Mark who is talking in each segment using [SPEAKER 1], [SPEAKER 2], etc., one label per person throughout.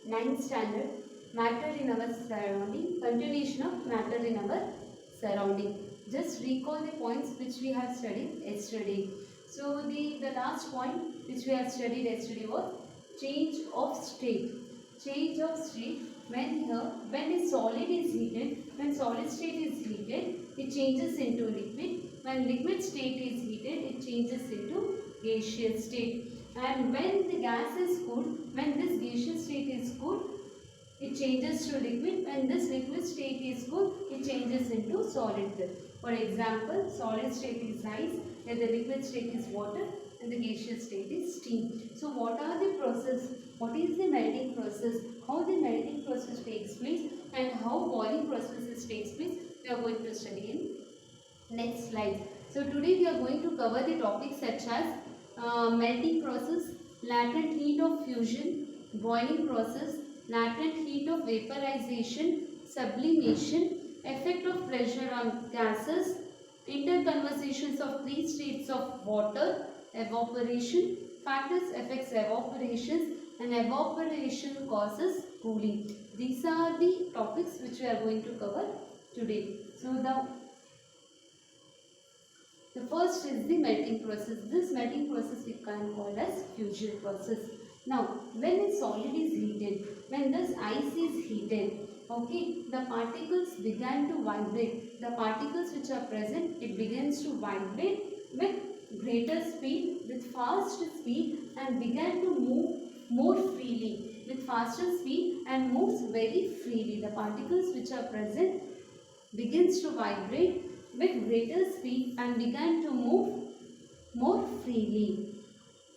[SPEAKER 1] ninth standard, matter in our surrounding, continuation of matter in our surrounding. Just recall the points which we have studied yesterday. So the last point which we have studied yesterday was change of state. Change of state, when a solid is heated, when solid state is heated, it changes into liquid. When liquid state is heated, it changes into gaseous state. And when the gas is cooled, when this gaseous state is cooled, it changes to liquid. When this liquid state is cooled, it changes into solid. For example, solid state is ice, and the liquid state is water, and the gaseous state is steam. So what are the process? What is the melting process? How the melting process takes place, and how boiling processes takes place? We are going to study in next slide. So today we are going to cover the topics such as melting process, latent heat of fusion, boiling process, latent heat of vaporization, sublimation, effect of pressure on gases, interconversations of three states of water, evaporation, factors affects evaporations, and evaporation causes cooling. These are the topics which we are going to cover today. So the first is the melting process. This melting process we can call as fusion process. Now, when a solid is heated, when this ice is heated, okay, the particles began to vibrate. The particles which are present, it begins to vibrate with greater speed, with fast speed, and began to move more freely, with faster speed and moves very freely. The particles which are present begins to vibrate with greater speed and began to move more freely.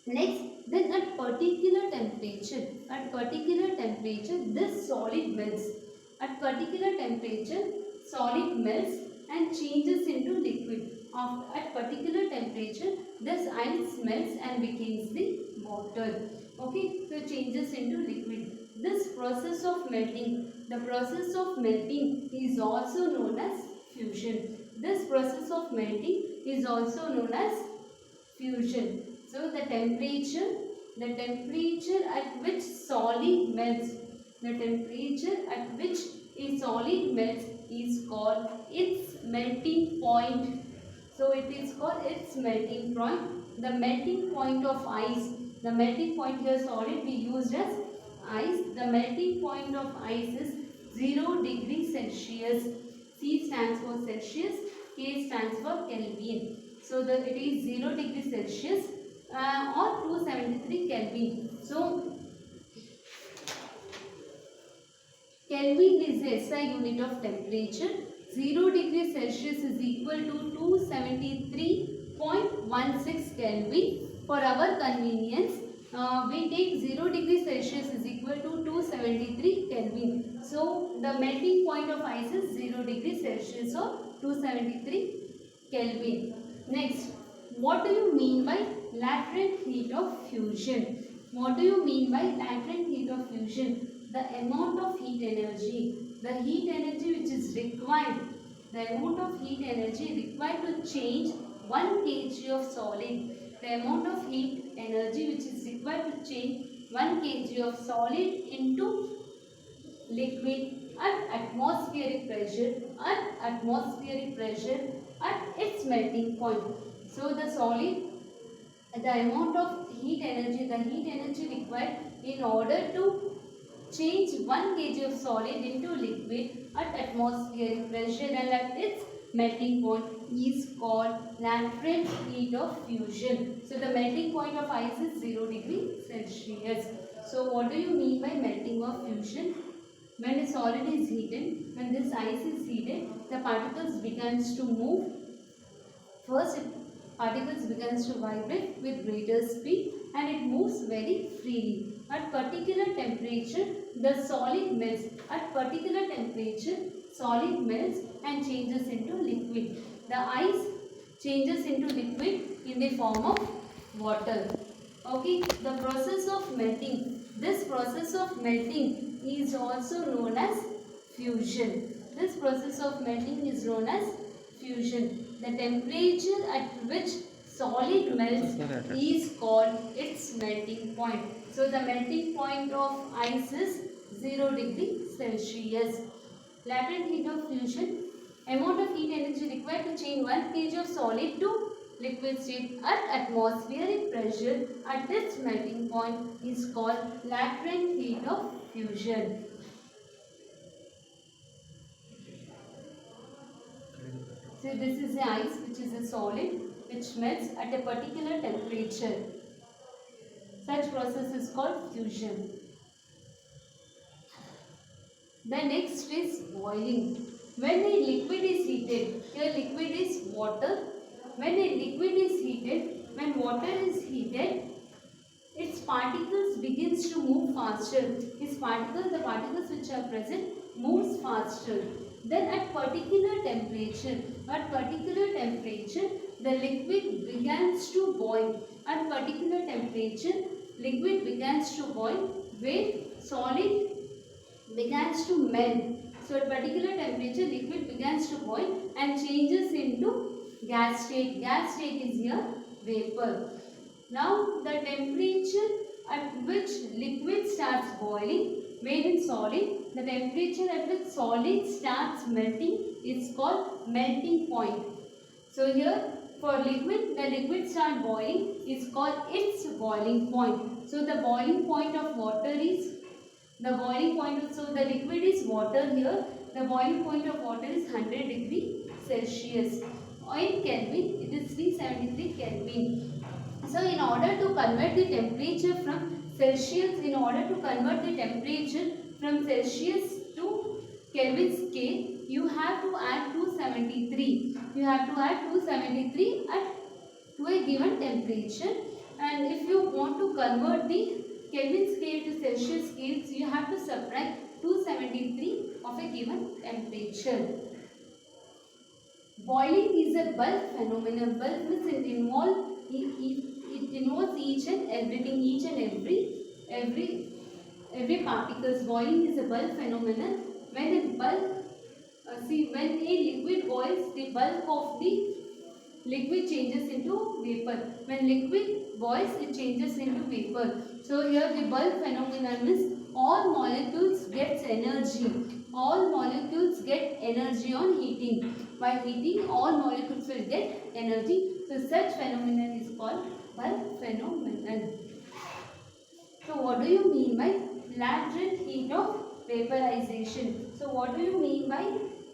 [SPEAKER 1] Next, then at particular temperature, this solid melts. At particular temperature, solid melts and changes into liquid. At particular temperature, this ice melts and becomes the water. Okay, so changes into liquid. This process of melting, the process of melting is also known as fusion. This process of melting is also known as fusion. So the temperature at which solid melts, the temperature at which a solid melts is called its melting point. So it is called its melting point. The melting point of ice, the melting point here solid we used as ice. The melting point of ice is 0 degree Celsius. C stands for Celsius, K stands for Kelvin. So it is 0 degree Celsius or 273 Kelvin. So Kelvin is the SI unit of temperature. 0 degree Celsius is equal to 273.16 Kelvin. For our convenience, we take 0 degree Celsius is equal to 273 Kelvin. So the melting point of ice is 0 degree Celsius or 273 Kelvin. Next, what do you mean by latent heat of fusion? What do you mean by latent heat of fusion? The amount of heat energy, the heat energy which is required, the amount of heat energy required to change 1 kg of solid, the amount of heat energy which is required to change 1 kg of solid into liquid at atmospheric pressure, at its melting point. So the solid, the amount of heat energy, required in order to change 1 kg of solid into liquid at atmospheric pressure and at its melting point is called latent heat of fusion. So the melting point of ice is 0 degree Celsius. So what do you mean by melting of fusion? When a solid is heated, when this ice is heated, the particles begins to move. First, particles begins to vibrate with greater speed and it moves very freely. At particular temperature, the solid melts. At particular temperature, solid melts and changes into liquid. The ice changes into liquid in the form of water. Okay, the process of melting. This process of melting is also known as fusion. This process of melting is known as fusion. The temperature at which solid melts is called its melting point. So the melting point of ice is 0 degree Celsius. Latent heat of fusion, amount of heat energy required to change 1 kg of solid to liquid state at atmospheric pressure at its melting point is called latent heat of fusion. So this is the ice which is a solid which melts at a particular temperature. Such process is called fusion. The next is boiling. When a liquid is heated, here liquid is water. When a liquid is heated, when water is heated, its particles begins to move faster. The particles which are present moves faster. Then at particular temperature, the liquid begins to boil. At particular temperature, liquid begins to boil where solid begins to melt. So at particular temperature, liquid begins to boil and changes into gas state. Gas state is here vapor. Now the temperature at which liquid starts boiling, where in solid, the temperature at which solid starts melting is called melting point. So here for liquid, the liquid start boiling is called its boiling point. So the boiling point of water is the liquid is water here. The boiling point of water is 100 degree Celsius. In Kelvin, it is 373 Kelvin. So in order to convert the temperature from Celsius, to Kelvin scale, you have to add 273. You have to add 273 to a given temperature. And if you want to convert the Kelvin scale to Celsius scale, so you have to subtract 273 of a given temperature. Boiling is a bulk phenomenon. Bulk means it involves each and everything, every particles. Boiling is a bulk phenomenon. When a liquid boils, the bulk of the liquid changes into vapor. When liquid boils, it changes into vapor. So here the bulk phenomenon means all molecules gets energy. All molecules get energy on heating. By heating, all molecules will get energy. So such phenomenon is called bulk phenomenon. So what do you mean by latent heat of vaporization? So what do you mean by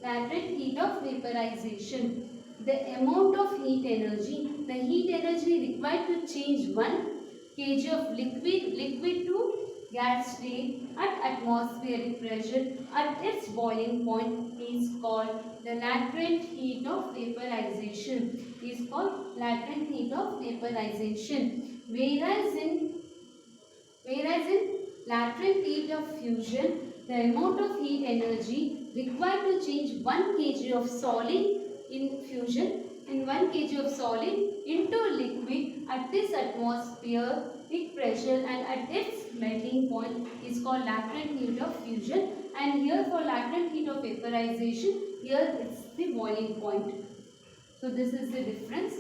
[SPEAKER 1] latent heat of vaporization? The amount of heat energy, the heat energy required to change 1 kg of liquid to gas state at atmospheric pressure at its boiling point is called the latent heat of vaporization. Whereas in latent heat of fusion, the amount of heat energy required to change 1 kg of solid in fusion, in 1 kg of solid into liquid at this atmospheric pressure and at its melting point is called latent heat of fusion. And here for latent heat of vaporization, here it's the boiling point. So this is the difference.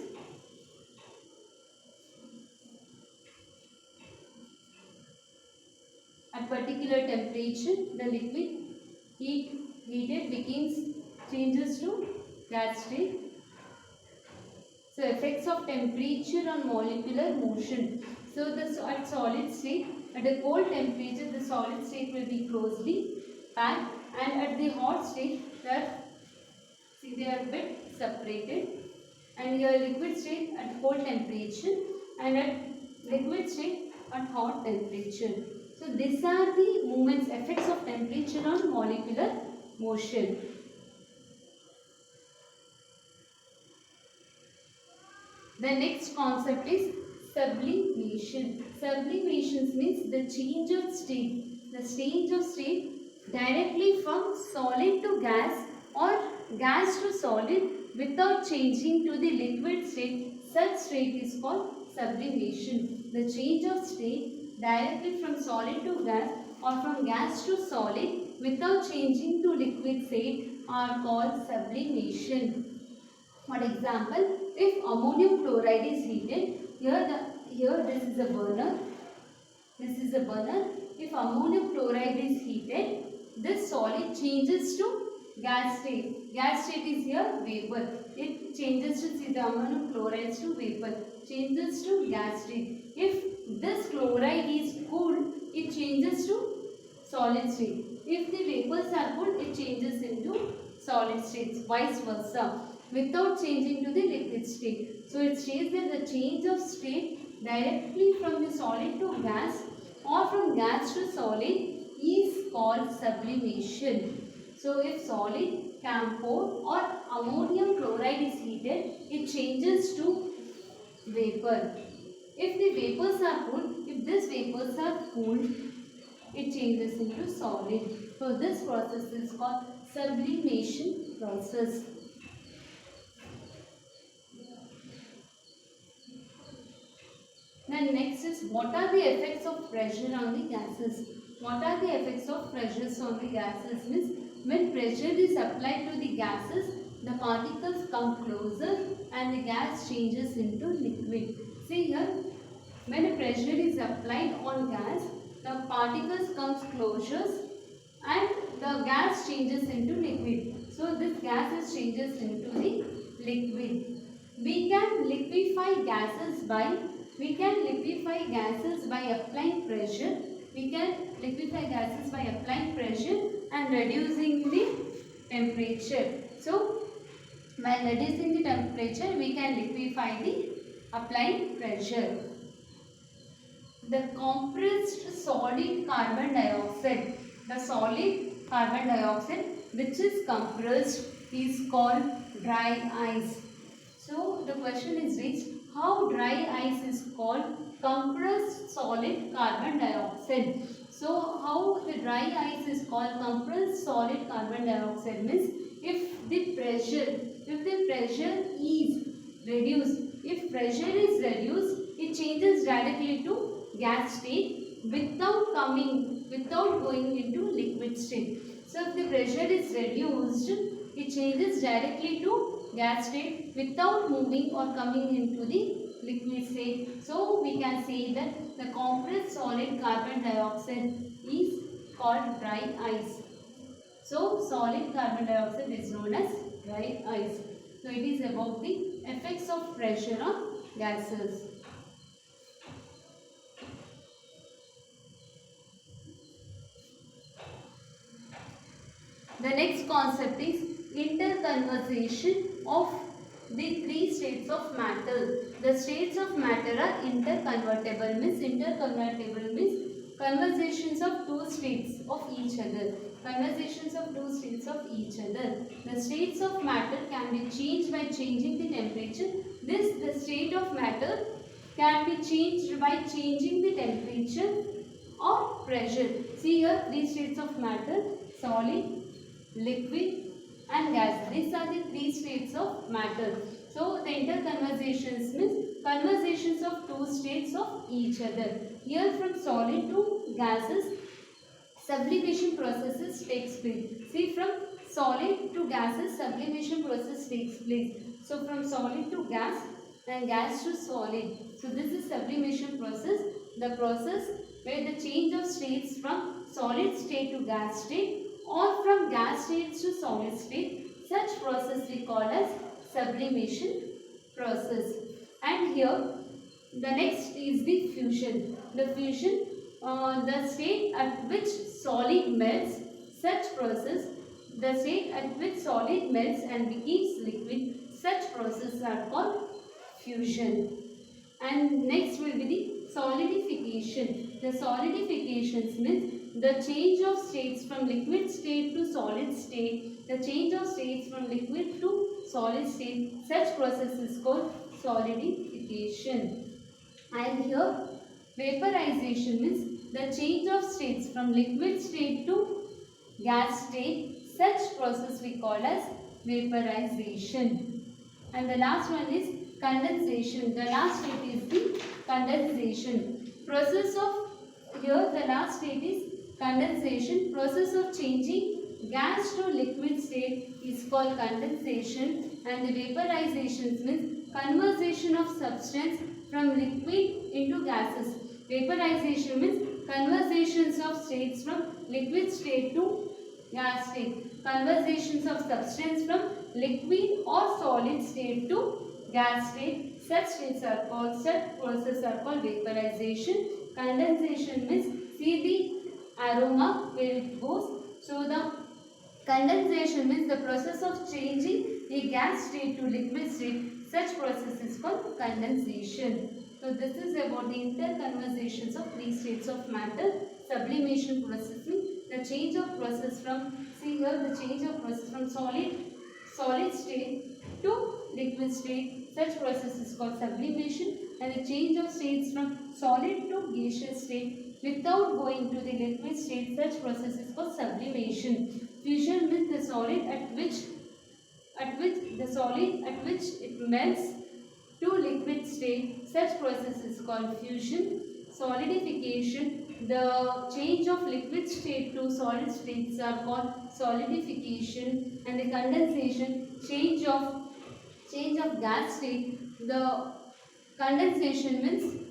[SPEAKER 1] At particular temperature, the liquid heated changes to gas state. So effects of temperature on molecular motion. So at solid state, at a cold temperature, the solid state will be closely packed, and at the hot state, they are a bit separated. And here liquid state at cold temperature and at liquid state at hot temperature. So these are the effects of temperature on molecular motion. The next concept is sublimation. Sublimation means the change of state. The change of state directly from solid to gas or gas to solid without changing to the liquid state. Such state is called sublimation. The change of state directly from solid to gas or from gas to solid without changing to liquid state are called sublimation. For example, if ammonium chloride is heated, here this is a burner. This is a burner. If ammonium chloride is heated, this solid changes to gas state. Gas state is here vapor. It changes to, see, the ammonium chloride to vapor. Changes to gas state. If this chloride is cooled, it changes to solid state. If the vapors are cooled, it changes into solid states. Vice versa, without changing to the liquid state. So it says that the change of state directly from the solid to gas or from gas to solid is called sublimation. So if solid camphor or ammonium chloride is heated, it changes to vapor. If the vapors are cooled, if these vapors are cooled, it changes into solid. So this process is called sublimation process. Then next is, what are the effects of pressure on the gases? What are the effects of pressures on the gases? Means when pressure is applied to the gases, the particles come closer and the gas changes into liquid. See here, when a pressure is applied on gas, the particles comes closer and the gas changes into liquid. So this gas changes into the liquid. We can liquefy gases by applying pressure. We can liquefy gases by applying pressure and reducing the temperature. So by reducing the temperature, we can liquefy the applying pressure. The compressed solid carbon dioxide, the solid carbon dioxide which is compressed is called dry ice. So the question is raised, how dry ice is called? Compressed solid carbon dioxide. So how the dry ice is called compressed solid carbon dioxide means if the pressure is reduced, it changes directly to gas state without going into liquid state. So if the pressure is reduced, it changes directly to gas state without moving or coming into the liquid state. So we can say that the compressed solid carbon dioxide is called dry ice. So solid carbon dioxide is known as dry ice. So it is about the effects of pressure on gases. The next concept is interconversation of the three states of matter. The states of matter are interconvertible. Interconvertible means conversations of two states of each other. The states of matter can be changed by changing the temperature. The state of matter can be changed by changing the temperature or pressure. See here, these states of matter: solid, liquid and gas. These are the three states of matter. So the interconversations means conversations of two states of each other. Here from solid to gases, sublimation processes takes place. See, from solid to gases, sublimation process takes place. So from solid to gas and gas to solid. So this is sublimation process, the process where the change of states from solid state to gas state or from gas states to solid state. Such process we call as sublimation process. And here the next is the fusion. The fusion, the state at which solid melts, such process, the state at which solid melts and becomes liquid, such processes are called fusion. And next will be the solidification. The solidifications means the change of states from liquid state to solid state. The change of states from liquid to solid state. Such process is called solidification. And here vaporization means the change of states from liquid state to gas state. Such process we call as vaporization. And the last one is condensation. The last state is the condensation. Process of, here the last state is condensation. Process of changing gas to liquid state is called condensation, and the vaporization means conversion of substance from liquid into gases. Vaporization means conversions of states from liquid state to gas state. Conversions of substance from liquid or solid state to gas state. Such process are called vaporization. Condensation means, see the aroma where it goes. So the condensation means the process of changing a gas state to liquid state. Such process is called condensation. So this is about the interconversations of three states of matter. Sublimation processing, the change of process from, see here, the change of process from solid state to liquid state. Such process is called sublimation. And the change of states from solid to gaseous state without going to the liquid state, such process is called sublimation. Fusion means the solid at which it melts to liquid state. Such process is called fusion. Solidification, the change of liquid state to solid states are called solidification. And the condensation, change of gas state. The condensation means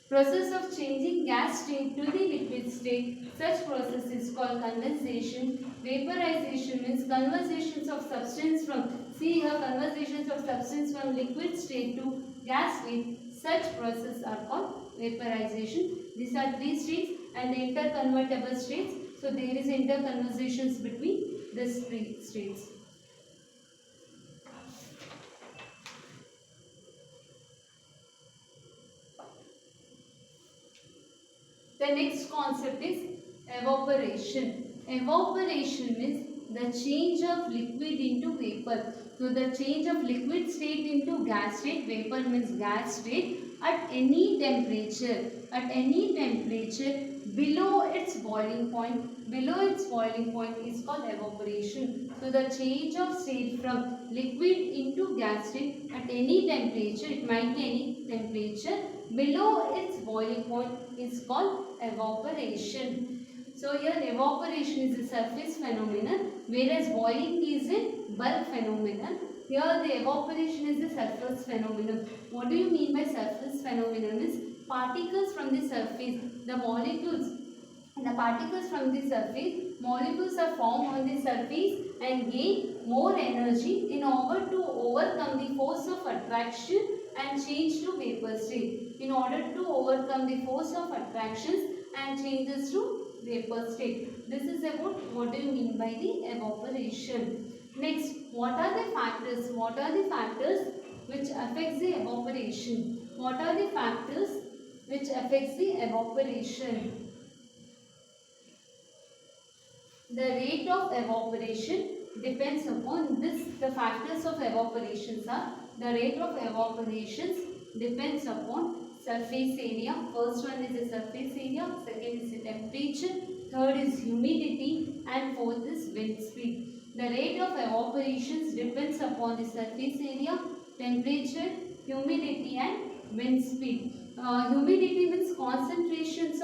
[SPEAKER 1] process of changing gas state to the liquid state. Such process is called condensation. Vaporization means conversions of substance from, see here, conversions of substance from liquid state to gas state. Such process are called vaporization. These are three states and the interconvertible states. So there is interconversations between these three states. The next concept is evaporation. Evaporation means the change of liquid into vapor. So the change of liquid state into gas state, vapor means gas state, at any temperature below its boiling point. Below its boiling point is called evaporation. So the change of state from liquid into gas state at any temperature, it might be any temperature, below its boiling point is called evaporation. So here evaporation is a surface phenomenon, whereas boiling is a bulk phenomenon. Here the evaporation is a surface phenomenon. What do you mean by surface phenomenon? Is particles from the surface, the particles from the surface, molecules are formed on the surface and gain more energy in order to overcome the force of attraction and change to vapor state. In order to overcome the force of attractions and changes to vapor state. This is about what do you mean by the evaporation. Next, what are the factors? What are the factors which affects the evaporation? What are the factors which affects the evaporation? The rate of evaporation depends upon this. The factors of evaporations are, the rate of evaporations depends upon surface area. First one is the surface area, second is the temperature, third is humidity, and fourth is wind speed. The rate of evaporations depends upon the surface area, temperature, humidity, and wind speed. Humidity means concentrations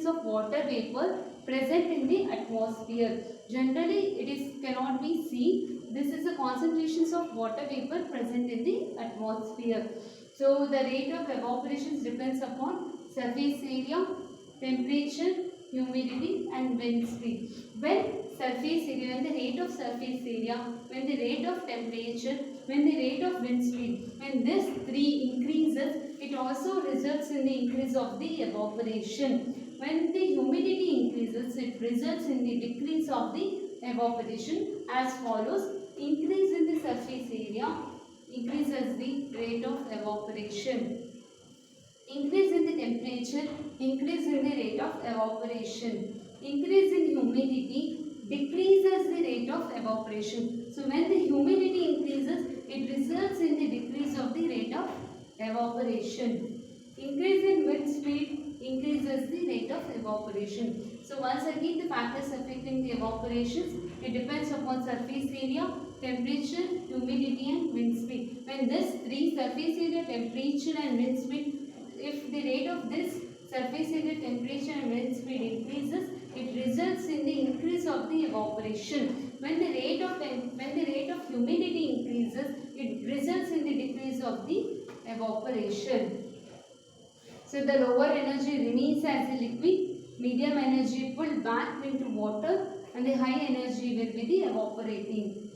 [SPEAKER 1] of water vapor present in the atmosphere. Generally, it cannot be seen. This is the concentrations of water vapor present in the atmosphere. So the rate of evaporations depends upon surface area, temperature, humidity, and wind speed. When the rate of surface area, when the rate of temperature, when the rate of wind speed, when this three increases, it also results in the increase of the evaporation. When the humidity increases, it results in the decrease of the evaporation as follows. Increase in the surface area increases the rate of evaporation. Increase in the temperature, increase in the rate of evaporation. Increase in humidity decreases the rate of evaporation. So when the humidity increases, it results in the decrease of the rate of evaporation. Increase in wind speed increases the rate of evaporation. So once again, the factors affecting the evaporations, it depends upon surface area, temperature, humidity, and wind speed. When this three, surface area, temperature, and wind speed, if the rate of this surface area, temperature, and wind speed increases, it results in the increase of the evaporation. When the rate of humidity increases, it results in the decrease of the evaporation. So the lower energy remains as a liquid, medium energy pulled back into water, and the high energy will be the evaporating.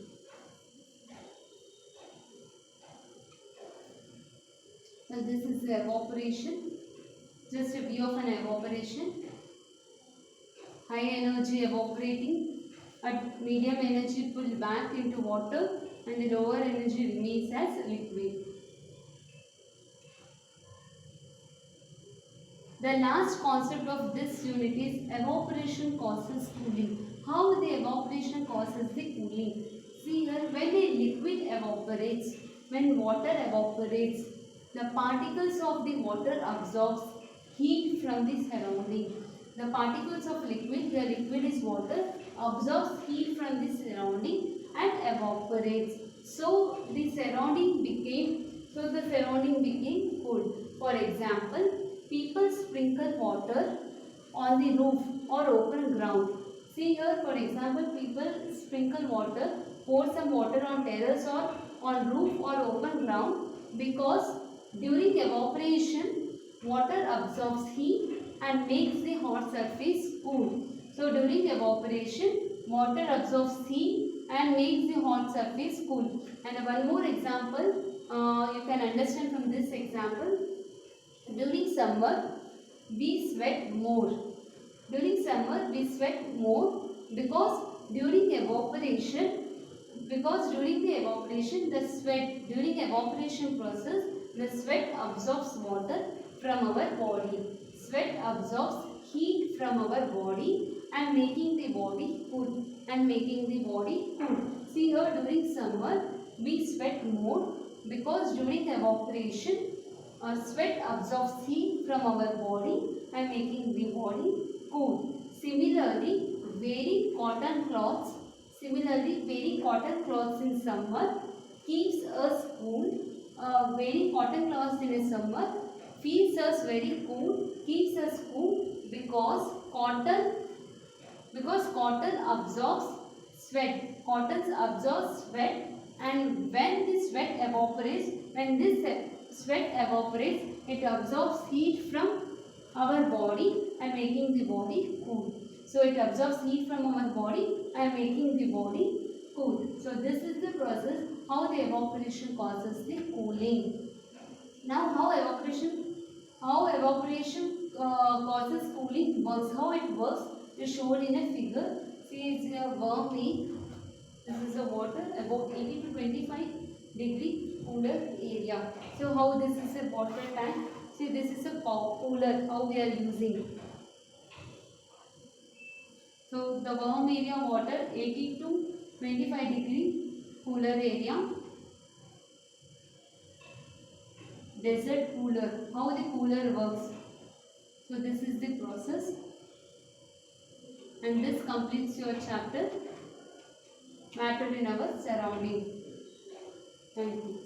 [SPEAKER 1] So this is the evaporation, just a view of an evaporation. High energy evaporating, at medium energy pulled back into water, and the lower energy remains as liquid. The last concept of this unit is evaporation causes cooling. How the evaporation causes the cooling? See here, when a liquid evaporates, when water evaporates, the particles of the water absorbs heat from the surrounding. The particles of liquid, here liquid is water, absorbs heat from the surrounding and evaporates. So the surrounding became cool. For example, people sprinkle water on the roof or open ground. See here, for example, people sprinkle water, pour some water on terrace or on roof or open ground, because during evaporation, water absorbs heat and makes the hot surface cool. So during evaporation, water absorbs heat and makes the hot surface cool. And one more example, you can understand from this example. During summer, we sweat more. During summer, we sweat more because during the evaporation, during evaporation process, the sweat absorbs water from our body. Sweat absorbs heat from our body and making the body cool. See here, during summer, we sweat more because during evaporation, sweat absorbs heat from our body and making the body cool. Similarly, wearing cotton cloths in summer keeps us cool. Wearing cotton cloths in a summer feels us very cool, keeps us cool, because cotton absorbs sweat. Cotton absorbs sweat, and when this sweat evaporates, it absorbs heat from our body and making the body cool. So it absorbs heat from our body and making the body cool. So this is the process how the evaporation causes the cooling. Now how evaporation causes cooling works. How it works is shown in a figure. See, it's a warm lake. This is the water about 80 to 25 degree cooler area. So how this is a water tank. See, this is a cooler how we are using. So the warm area water 80 to 25 degree cooler area. Desert cooler, how the cooler works. So this is the process, and this completes your chapter, matter in our surrounding. Thank you.